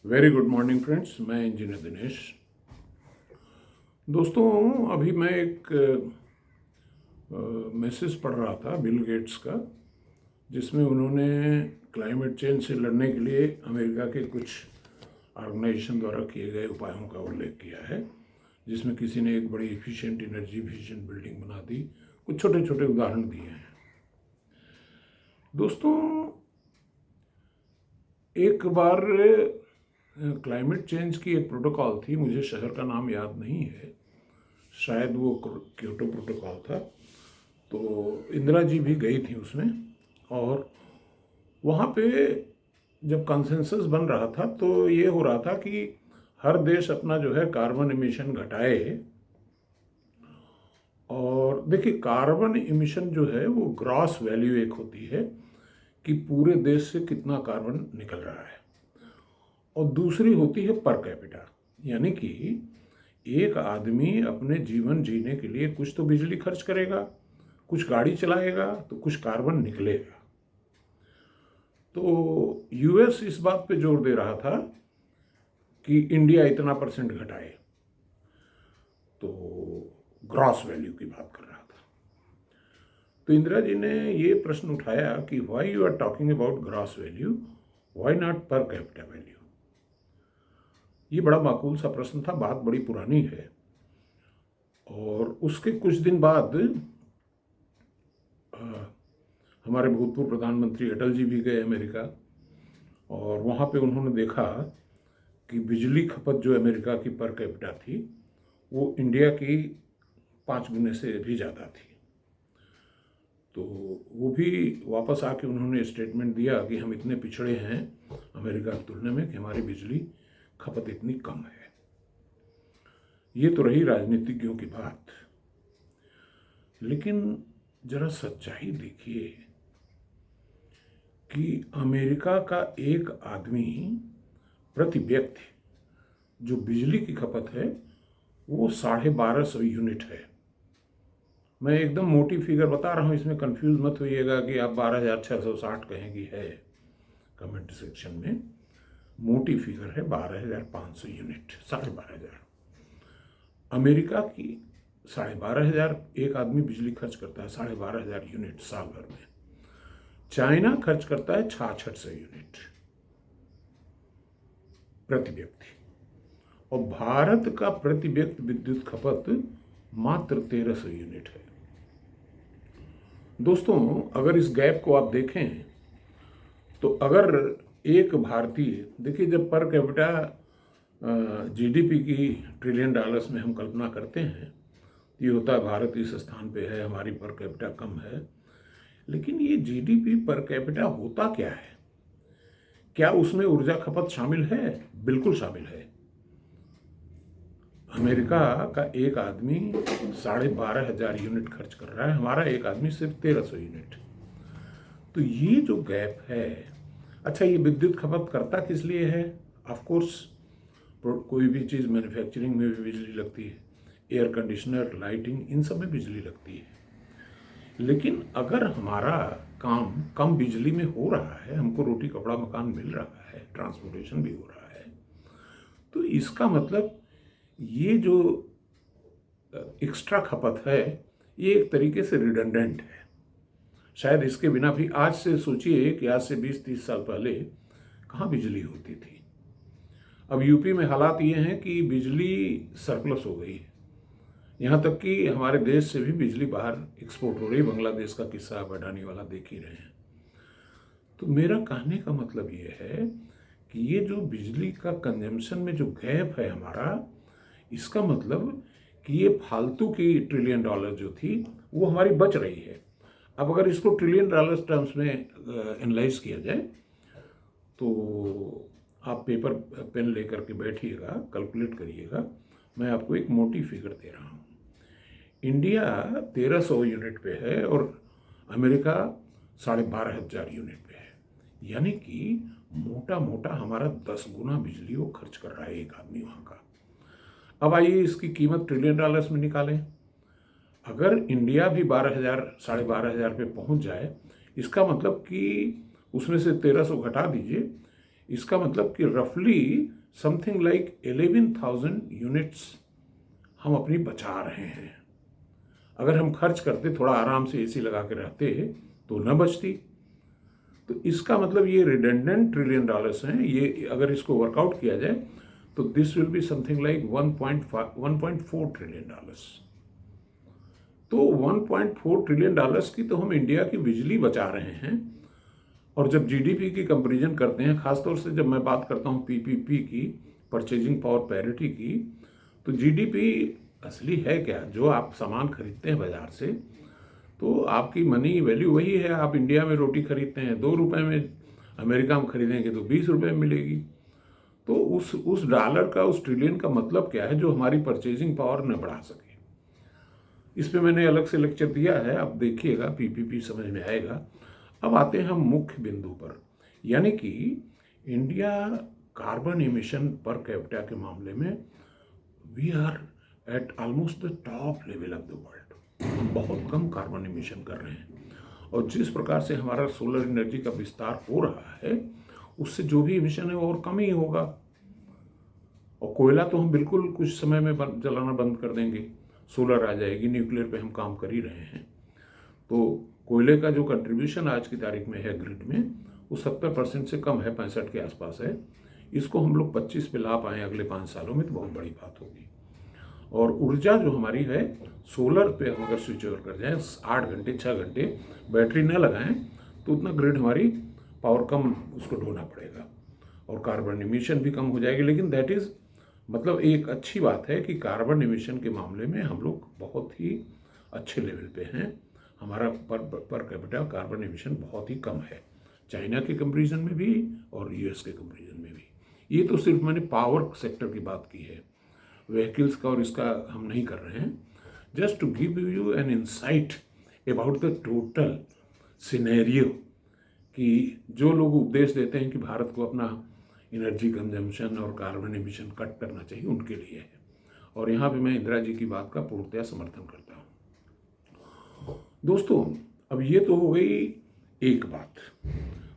Very good morning friends. मैं engineer Dinesh. दोस्तों, अभी मैं एक मैसेज पढ़ रहा था बिल गेट्स का, जिसमें उन्होंने क्लाइमेट चेंज से लड़ने के लिए अमेरिका के कुछ ऑर्गेनाइजेशन द्वारा किए गए उपायों का उल्लेख किया है, जिसमें किसी ने एक बड़ी एफिशिएंट एनर्जी एफिशिएंट बिल्डिंग बना दी। कुछ छोटे छोटे उदाहरण दिए हैं। दोस्तों, एक बार क्लाइमेट चेंज की एक प्रोटोकॉल थी, मुझे शहर का नाम याद नहीं है, शायद वो क्योटो प्रोटोकॉल था। तो इंदिरा जी भी गई थी उसमें, और वहाँ पे जब कंसेंसस बन रहा था तो ये हो रहा था कि हर देश अपना जो है कार्बन एमिशन घटाए। और देखिए, कार्बन एमिशन जो है वो ग्रॉस वैल्यू एक होती है कि पूरे देश से कितना कार्बन निकल रहा है, और दूसरी होती है पर कैपिटा, यानी कि एक आदमी अपने जीवन जीने के लिए कुछ तो बिजली खर्च करेगा, कुछ गाड़ी चलाएगा, तो कुछ कार्बन निकलेगा। तो यूएस इस बात पे जोर दे रहा था कि इंडिया इतना परसेंट घटाए, तो ग्रॉस वैल्यू की बात कर रहा था। तो इंदिरा जी ने ये प्रश्न उठाया कि why you are talking about gross value, why not per capita value. ये बड़ा माकूल सा प्रश्न था, बात बड़ी पुरानी है। और उसके कुछ दिन बाद हमारे भूतपूर्व प्रधानमंत्री अटल जी भी गए अमेरिका, और वहाँ पे उन्होंने देखा कि बिजली खपत जो अमेरिका की पर कैपिटा थी वो इंडिया की 5 गुने से भी ज़्यादा थी। तो वो भी वापस आके उन्होंने स्टेटमेंट दिया कि हम इतने पिछड़े हैं अमेरिका की तुलना में कि हमारी बिजली खपत इतनी कम है। ये तो रही राजनीतिज्ञों की बात, लेकिन जरा सच्चाई देखिए कि अमेरिका का एक आदमी प्रति व्यक्ति जो बिजली की खपत है वो 1250 यूनिट है। मैं एकदम मोटी फिगर बता रहा हूँ, इसमें कंफ्यूज मत होइएगा कि आप 12,660 कहेंगी है कमेंट सेक्शन में। मोटी फिगर है 12,500 यूनिट, 12,500। अमेरिका की 12,500 एक आदमी बिजली खर्च करता है, 12,500 यूनिट साल भर में। चाइना खर्च करता है 6600 यूनिट प्रति व्यक्ति, और भारत का प्रति व्यक्ति विद्युत खपत मात्र 1300 यूनिट है। दोस्तों, अगर इस गैप को आप देखें तो अगर एक भारतीय, देखिए जब पर कैपिटा जीडीपी की ट्रिलियन डॉलर्स में हम कल्पना करते हैं, ये होता है भारत इस स्थान पे है, हमारी पर कैपिटा कम है। लेकिन ये जीडीपी पर कैपिटा होता क्या है? क्या उसमें ऊर्जा खपत शामिल है? बिल्कुल शामिल है। अमेरिका का एक आदमी 12,500 यूनिट खर्च कर रहा है, हमारा एक आदमी सिर्फ 1300 यूनिट। तो ये जो गैप है, अच्छा ये विद्युत खपत करता किस लिए है? ऑफ कोर्स कोई भी चीज़ मैन्युफैक्चरिंग में भी बिजली लगती है, एयर कंडीशनर, लाइटिंग, इन सब में बिजली लगती है। लेकिन अगर हमारा काम कम बिजली में हो रहा है, हमको रोटी कपड़ा मकान मिल रहा है, ट्रांसपोर्टेशन भी हो रहा है, तो इसका मतलब ये जो एक्स्ट्रा खपत है ये एक तरीके से रिडंडेंट है। शायद इसके बिना भी, आज से सोचिए कि आज से 20-30 साल पहले कहाँ बिजली होती थी। अब यूपी में हालात ये हैं कि बिजली सरप्लस हो गई है, यहाँ तक कि हमारे देश से भी बिजली बाहर एक्सपोर्ट हो रही। बांग्लादेश का किस्सा अडानी वाला देख ही रहे हैं। तो मेरा कहने का मतलब ये है कि ये जो बिजली का कंजम्पशन में जो गैप है हमारा, इसका मतलब कि ये फालतू की ट्रिलियन डॉलर जो थी वो हमारी बच रही है। अब अगर इसको ट्रिलियन डॉलर टर्म्स में एनालाइज किया जाए तो आप पेपर पेन लेकर के बैठिएगा, कैलकुलेट करिएगा। मैं आपको एक मोटी फिगर दे रहा हूँ। इंडिया 1300 यूनिट पे है और अमेरिका 12,500 यूनिट पे है, यानी कि मोटा मोटा हमारा 10 गुना बिजली वो खर्च कर रहा है एक आदमी वहाँ का। अब आइए इसकी कीमत ट्रिलियन डॉलर्स में निकालें। अगर इंडिया भी 12,000 12,500 पे पहुँच जाए, इसका मतलब कि उसमें से 1300 घटा दीजिए, इसका मतलब कि रफली समथिंग लाइक 11,000 यूनिट्स हम अपनी बचा रहे हैं। अगर हम खर्च करते, थोड़ा आराम से एसी लगा के रहते, तो न बचती। तो इसका मतलब ये रिडंडेंट ट्रिलियन डॉलर्स हैं। ये अगर इसको वर्कआउट किया जाए तो this will be something like 1.4 trillion dollars. तो 1.4 ट्रिलियन डॉलर्स की तो हम इंडिया की बिजली बचा रहे हैं। और जब जीडीपी की कंपैरिजन करते हैं, खासतौर से जब मैं बात करता हूँ पीपीपी की, परचेजिंग पावर पैरिटी की, तो जीडीपी असली है क्या? जो आप सामान खरीदते हैं बाजार से, तो आपकी मनी वैल्यू वही है। आप इंडिया में रोटी खरीदते हैं 2 रुपये में, अमेरिका में खरीदेंगे तो 20 रुपये में मिलेगी। तो उस डॉलर का, उस ट्रिलियन का मतलब क्या है जो हमारी परचेजिंग पावर न बढ़ा सके। इस पे मैंने अलग से लेक्चर दिया है, आप देखिएगा, पीपीपी समझ में आएगा। अब आते हैं हम मुख्य बिंदु पर, यानी कि India carbon emission per capita के मामले में we are at almost the top level of the world. हम बहुत कम कार्बन एमिशन कर रहे हैं, और जिस प्रकार से हमारा सोलर एनर्जी का विस्तार हो रहा है, उससे जो भी एमिशन है वो और कम ही होगा। और कोयला तो हम बिल्कुल कुछ समय में जलाना बंद कर देंगे, सोलर आ जाएगी, न्यूक्लियर पे हम काम कर ही रहे हैं। तो कोयले का जो कंट्रीब्यूशन आज की तारीख में है ग्रिड में, वो 70% से कम है, 65 के आसपास है। इसको हम लोग 25 पे ला पाएँ अगले 5 सालों में, तो बहुत बड़ी बात होगी। और ऊर्जा जो हमारी है, सोलर पे हम अगर स्विच ओवर कर जाएँ, 8 घंटे 6 घंटे बैटरी न लगाएं, तो उतना ग्रिड हमारी पावर कम उसको ढोना पड़ेगा, और कार्बन एमिशन भी कम हो जाएगी। लेकिन दैट इज़ मतलब एक अच्छी बात है कि कार्बन एमिशन के मामले में हम लोग बहुत ही अच्छे लेवल पे हैं। हमारा पर कैपिटा कार्बन एमिशन बहुत ही कम है, चाइना के कंपैरिजन में भी और यूएस के कंपैरिजन में भी। ये तो सिर्फ मैंने पावर सेक्टर की बात की है, व्हीकल्स का और इसका हम नहीं कर रहे हैं। Just to give you an insight about the total scenario, कि जो लोग उपदेश देते हैं कि भारत को अपना एनर्जी कंजम्पशन और कार्बन एमिशन कट करना चाहिए, उनके लिए है। और यहाँ पे मैं इंदिरा जी की बात का पूर्णतया समर्थन करता हूँ। दोस्तों, अब ये तो हो गई एक बात।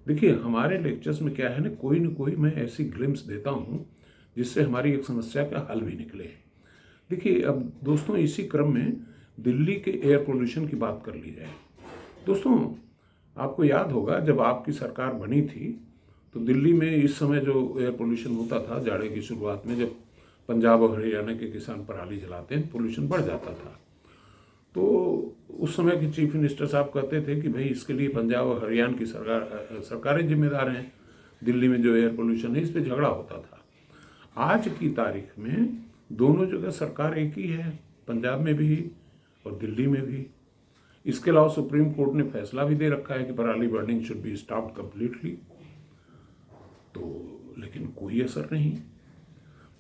देखिए, हमारे लेक्चर्स में क्या है ना कोई मैं ऐसी ग्लिम्स देता हूँ जिससे हमारी एक समस्या का हल भी निकले। देखिए, अब दोस्तों, इसी क्रम में दिल्ली के एयर पोल्यूशन की बात कर ली जाए। दोस्तों, आपको याद होगा जब आपकी सरकार बनी थी, तो दिल्ली में इस समय जो एयर पोल्यूशन होता था, जाड़े की शुरुआत में जब पंजाब और हरियाणा के किसान पराली जलाते हैं, पोल्यूशन बढ़ जाता था। तो उस समय के चीफ मिनिस्टर साहब कहते थे कि भाई इसके लिए पंजाब और हरियाणा की सरकारें जिम्मेदार हैं, दिल्ली में जो एयर पोल्यूशन है इस पर झगड़ा होता था। आज की तारीख में दोनों जगह सरकार एक ही है, पंजाब में भी और दिल्ली में भी। इसके अलावा सुप्रीम कोर्ट ने फैसला भी दे रखा है कि पराली burning should be stopped completely. तो लेकिन कोई असर नहीं।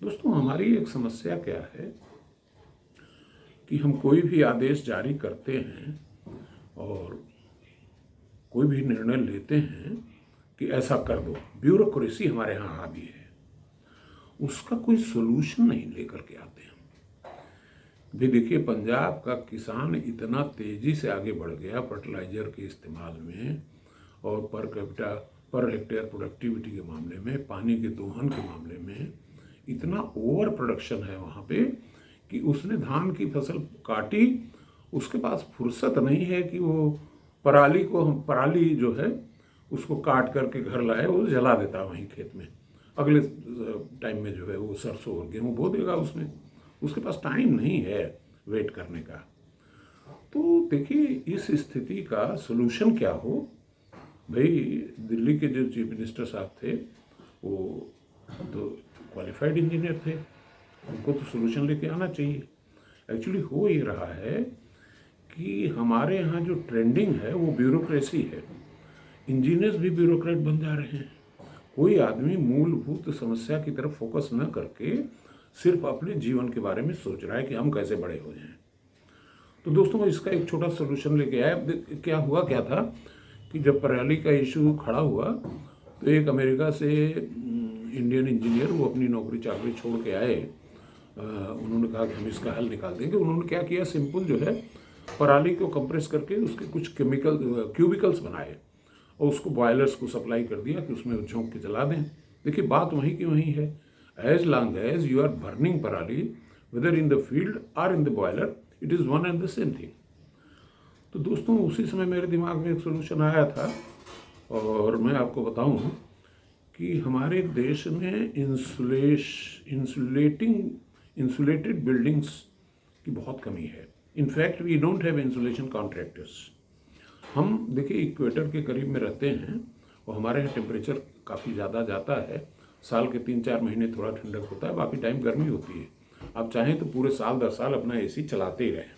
दोस्तों, हमारी एक समस्या क्या है कि हम कोई भी आदेश जारी करते हैं और कोई भी निर्णय लेते हैं कि ऐसा कर दो, ब्यूरोक्रेसी हमारे यहाँ हावी है, उसका कोई सोल्यूशन नहीं लेकर के आते हैं। भी देखिए, पंजाब का किसान इतना तेजी से आगे बढ़ गया फर्टिलाइजर के इस्तेमाल में, और पर हेक्टेयर प्रोडक्टिविटी के मामले में, पानी के दोहन के मामले में इतना ओवर प्रोडक्शन है वहाँ पे कि उसने धान की फसल काटी, उसके पास फुर्सत नहीं है कि वो पराली जो है उसको काट करके घर लाए, वो जला देता है वहीं खेत में। अगले टाइम में जो है वो सरसों और गेहूँ बो देगा उसमें, उसके पास टाइम नहीं है वेट करने का। तो देखिए, इस स्थिति का सोल्यूशन क्या हो। भाई, दिल्ली के जो चीफ मिनिस्टर साहब थे वो तो क्वालिफाइड इंजीनियर थे, उनको तो सोल्यूशन लेके आना चाहिए। एक्चुअली हो ये रहा है कि हमारे यहाँ जो ट्रेंडिंग है वो ब्यूरोक्रेसी है, इंजीनियर्स भी ब्यूरोक्रेट बन जा रहे हैं। कोई आदमी मूलभूत समस्या की तरफ फोकस न करके सिर्फ अपने जीवन के बारे में सोच रहा है कि हम कैसे बड़े हो जाएं। तो दोस्तों, इसका एक छोटा सोल्यूशन लेके आया। क्या था कि जब पराली का इशू खड़ा हुआ तो एक अमेरिका से इंडियन इंजीनियर वो अपनी नौकरी चाकरी छोड़ के आए। उन्होंने कहा कि हम इसका हल निकाल देंगे। उन्होंने क्या किया, सिंपल जो है पराली को कंप्रेस करके उसके कुछ क्यूबिकल्स बनाए और उसको बॉयलर्स को सप्लाई कर दिया कि उसमें झोंक के जला दें, देखिए बात वहीं की वहीं है, as long as you are burning पराली वेदर इन द फील्ड और in the boiler, it is one and the same थिंग। तो दोस्तों उसी समय मेरे दिमाग में एक सोल्यूशन आया था, और मैं आपको बताऊं कि हमारे देश में इंसुलेटेड बिल्डिंग्स की बहुत कमी है। In fact we don't have insulation contractors. हम देखिए इक्वेटर के करीब में रहते हैं और हमारे यहाँ टेम्परेचर काफ़ी ज़्यादा जाता है। साल के 3-4 महीने थोड़ा ठंडक होता है, बाकी टाइम गर्मी होती है। आप चाहें तो पूरे साल 10 साल अपना एसी चलाते ही रहें।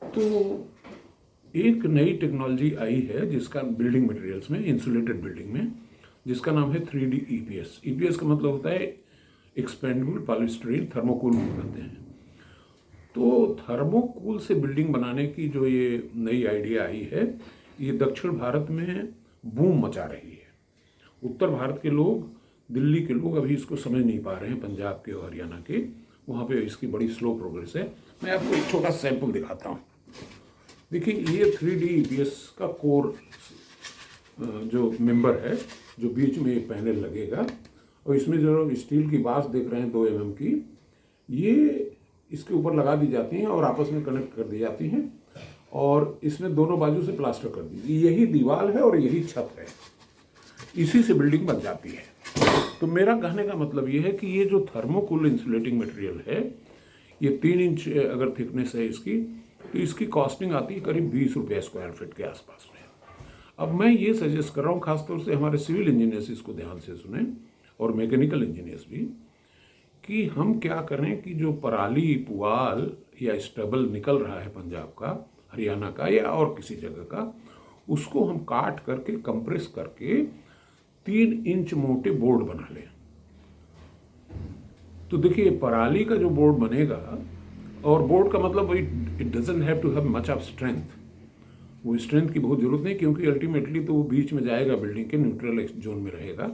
तो एक नई टेक्नोलॉजी आई है जिसका बिल्डिंग मटेरियल्स में, इंसुलेटेड बिल्डिंग में, जिसका नाम है 3D EPS। EPS का मतलब होता है एक्सपेंडेबल पॉलीस्टाइरीन थर्मोकूल कहते हैं। तो थर्मोकूल से बिल्डिंग बनाने की जो ये नई आइडिया आई है, ये दक्षिण भारत में बूम मचा रही है। उत्तर भारत के लोग, दिल्ली के लोग अभी इसको समझ नहीं पा रहे हैं, पंजाब के और हरियाणा के, वहाँ पे इसकी बड़ी स्लो प्रोग्रेस है। मैं आपको एक छोटा सैंपल दिखाता हूँ। देखिए ये 3D EPS का कोर जो मेंबर है, जो बीच में एक पैनल लगेगा, और इसमें जो स्टील की बास देख रहे हैं 2 mm की, ये इसके ऊपर लगा दी जाती हैं और आपस में कनेक्ट कर दी जाती हैं, और इसमें दोनों बाजू से प्लास्टर कर दी। यही दीवार है और यही छत है, इसी से बिल्डिंग बन जाती है। तो मेरा कहने का मतलब ये है कि ये जो थर्मोकूल इंसुलेटिंग मटेरियल है, ये 3 इंच अगर थिकनेस है इसकी, तो इसकी कॉस्टिंग आती है करीब 20 रुपये स्क्वायर फीट के आसपास में। अब मैं ये सजेस्ट कर रहा हूँ, खासतौर से हमारे सिविल इंजीनियर्स इसको ध्यान से सुने, और मैकेनिकल इंजीनियर्स भी, कि हम क्या करें कि जो पराली, पुआल या स्टबल निकल रहा है पंजाब का, हरियाणा का या और किसी जगह का, उसको हम काट करके कंप्रेस करके 3 इंच मोटे बोर्ड बना लें। तो देखिए पराली का जो बोर्ड बनेगा, और बोर्ड का मतलब it doesn't have to have much of strength, वो स्ट्रेंथ की बहुत ज़रूरत नहीं, क्योंकि अल्टीमेटली तो वो बीच में जाएगा, बिल्डिंग के न्यूट्रल जोन में रहेगा।